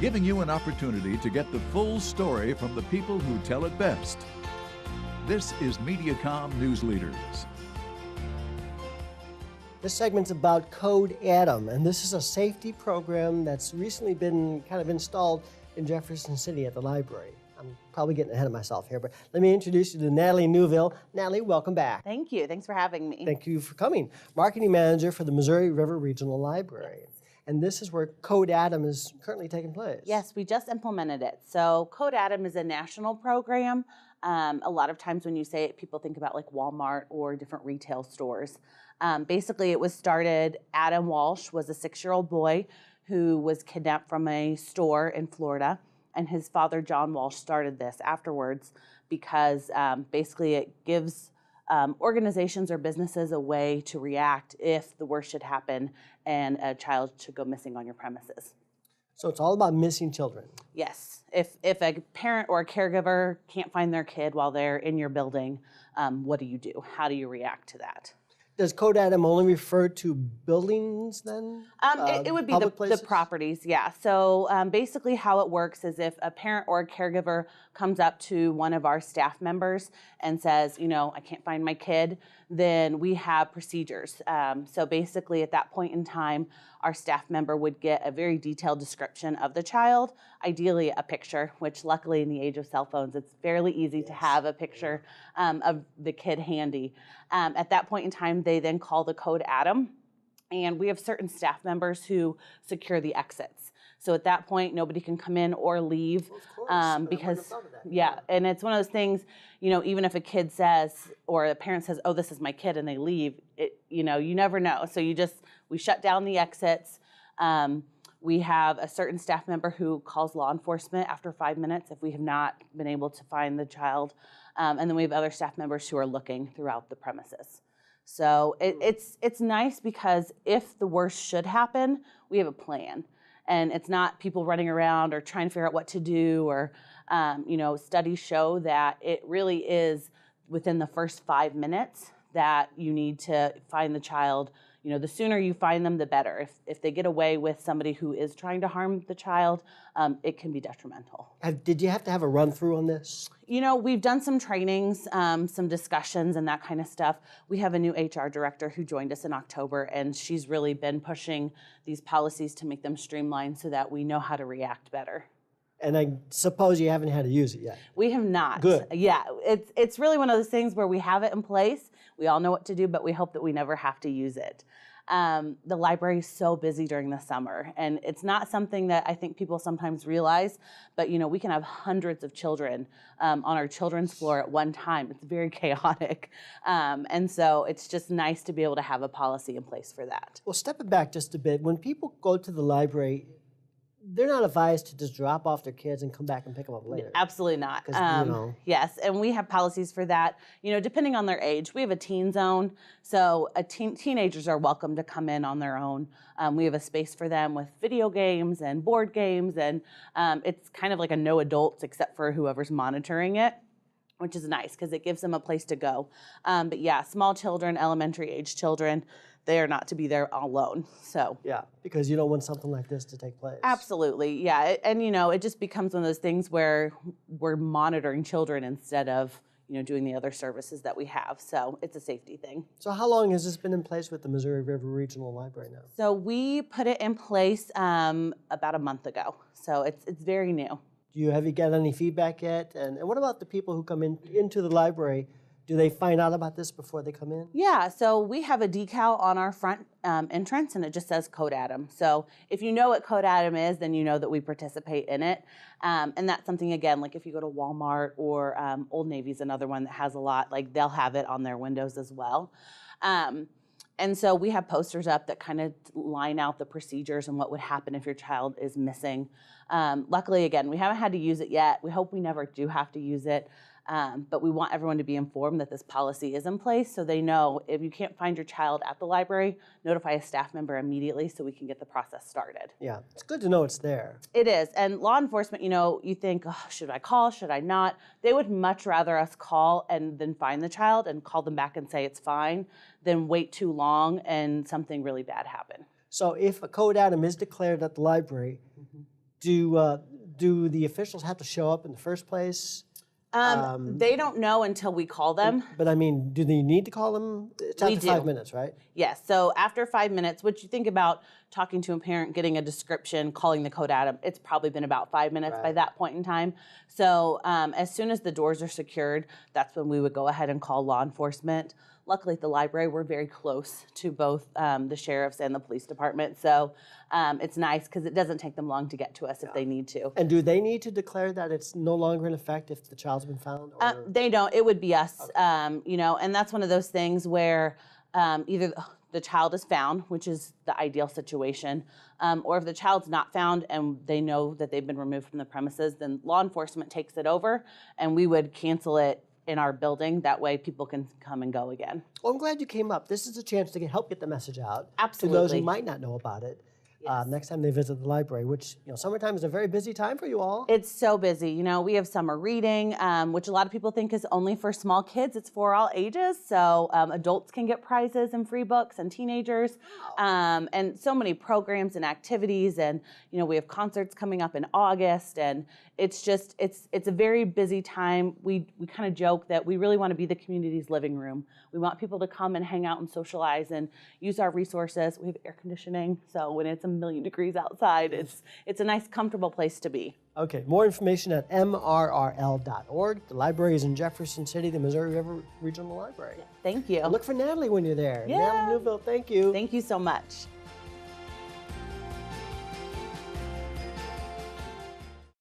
giving you an opportunity to get the full story from the people who tell it best. This is Mediacom Newsleaders. This segment's about Code Adam, and this is a safety program that's recently been kind of installed in Jefferson City at the library. I'm probably getting ahead of myself here, but let me introduce you to Natalie Newville. Natalie, welcome back. Thank you. Thanks for having me. Thank you for coming. Marketing Manager for the Missouri River Regional Library. Yes. And this is where Code Adam is currently taking place. Yes, we just implemented it. So Code Adam is a national program. A lot of times when you say it, people think about like Walmart or different retail stores. Basically, it was started, Adam Walsh was a 6-year-old boy who was kidnapped from a store in Florida, and his father, John Walsh, started this afterwards because basically it gives organizations or businesses a way to react if the worst should happen and a child should go missing on your premises. So it's all about missing children. Yes. If a parent or a caregiver can't find their kid while they're in your building, what do you do? How do you react to that? Does Code Adam only refer to buildings then? It would be the properties, yeah. So basically how it works is if a parent or a caregiver comes up to one of our staff members and says, you know, I can't find my kid, then we have procedures. So basically at that point in time, our staff member would get a very detailed description of the child, ideally a picture, which luckily in the age of cell phones, it's fairly easy to have a picture of the kid handy. At that point in time, they then call the Code Adam, and we have certain staff members who secure the exits. So at that point, nobody can come in or leave because, yeah, and it's one of those things, you know, even if a kid says, or a parent says, oh, this is my kid, and they leave, you know, you never know. So we shut down the exits. We have a certain staff member who calls law enforcement after 5 minutes if we have not been able to find the child. And then we have other staff members who are looking throughout the premises. So it's nice because if the worst should happen, we have a plan. And it's not people running around or trying to figure out what to do, or, you know, studies show that it really is within the first 5 minutes that you need to find the child. You know, the sooner you find them, the better. If they get away with somebody who is trying to harm the child, it can be detrimental. Did you have to have a run-through on this? You know, we've done some trainings, some discussions and that kind of stuff. We have a new HR director who joined us in October, and she's really been pushing these policies to make them streamlined so that we know how to react better. And I suppose you haven't had to use it yet. We have not. Good. Yeah, it's really one of those things where we have it in place. We all know what to do, but we hope that we never have to use it. The library is so busy during the summer, and it's not something that I think people sometimes realize, but you know, we can have hundreds of children on our children's floor at one time. It's very chaotic. And so it's just nice to be able to have a policy in place for that. Well, stepping back just a bit, when people go to the library, they're not advised to just drop off their kids and come back and pick them up later. Absolutely not. You know. Yes, and we have policies for that. You know, depending on their age, we have a teen zone, so teenagers are welcome to come in on their own. We have a space for them with video games and board games, and it's kind of like a no adults except for whoever's monitoring it, which is nice because it gives them a place to go. But yeah, small children, elementary age children, they are not to be there alone. So yeah, because you don't want something like this to take place. Absolutely, yeah. And you know, it just becomes one of those things where we're monitoring children instead of, you know, doing the other services that we have. So it's a safety thing. So how long has this been in place with the Missouri River Regional Library now? So we put it in place about a month ago. So it's very new. Have you got any feedback yet? And what about the people who come into the library? Do they find out about this before they come in? Yeah, so we have a decal on our front entrance, and it just says Code Adam. So if you know what Code Adam is, then you know that we participate in it. And that's something, again, like if you go to Walmart or Old Navy's another one that has a lot, like they'll have it on their windows as well. And so we have posters up that kind of line out the procedures and what would happen if your child is missing. Luckily, again, we haven't had to use it yet. We hope we never do have to use it. But we want everyone to be informed that this policy is in place so they know if you can't find your child at the library, notify a staff member immediately so we can get the process started. Yeah, it's good to know it's there. It is. And law enforcement, you know, you think, oh, should I call, should I not? They would much rather us call and then find the child and call them back and say it's fine than wait too long and something really bad happen. So if a Code Adam is declared at the library, do the officials have to show up in the first place? They don't know until we call them. But I mean, do they need to call them? It's after 5 minutes, right? Yes. So after 5 minutes, which you think about talking to a parent, getting a description, calling the code Adam, it's probably been about 5 minutes by that point in time. So as soon as the doors are secured, that's when we would go ahead and call law enforcement. Luckily at the library, we're very close to both the sheriffs and the police department. So it's nice because it doesn't take them long to get to us if they need to. And do they need to declare that it's no longer in effect if the child's been found? Or? They don't. It would be us, you know, and that's one of those things where either the child is found, which is the ideal situation, or if the child's not found and they know that they've been removed from the premises, then law enforcement takes it over and we would cancel it in our building. That way people can come and go again. Well, I'm glad you came up. This is a chance to help get the message out Absolutely. to those who might not know about it. Yes. Next time they visit the library, which, you know, summertime is a very busy time for you all. It's so busy. You know, we have summer reading, which a lot of people think is only for small kids. It's for all ages. So adults can get prizes and free books, and teenagers, and so many programs and activities. And, you know, we have concerts coming up in August, and it's just, it's a very busy time. We kind of joke that we really want to be the community's living room. We want people to come and hang out and socialize and use our resources. We have air conditioning, so when it's 1,000,000 degrees outside, it's a nice, comfortable place to be. Okay, more information at mrrl.org. The library is in Jefferson City, the Missouri River Regional Library. Thank you. And look for Natalie when you're there. Yeah. Natalie Newville, thank you. Thank you so much.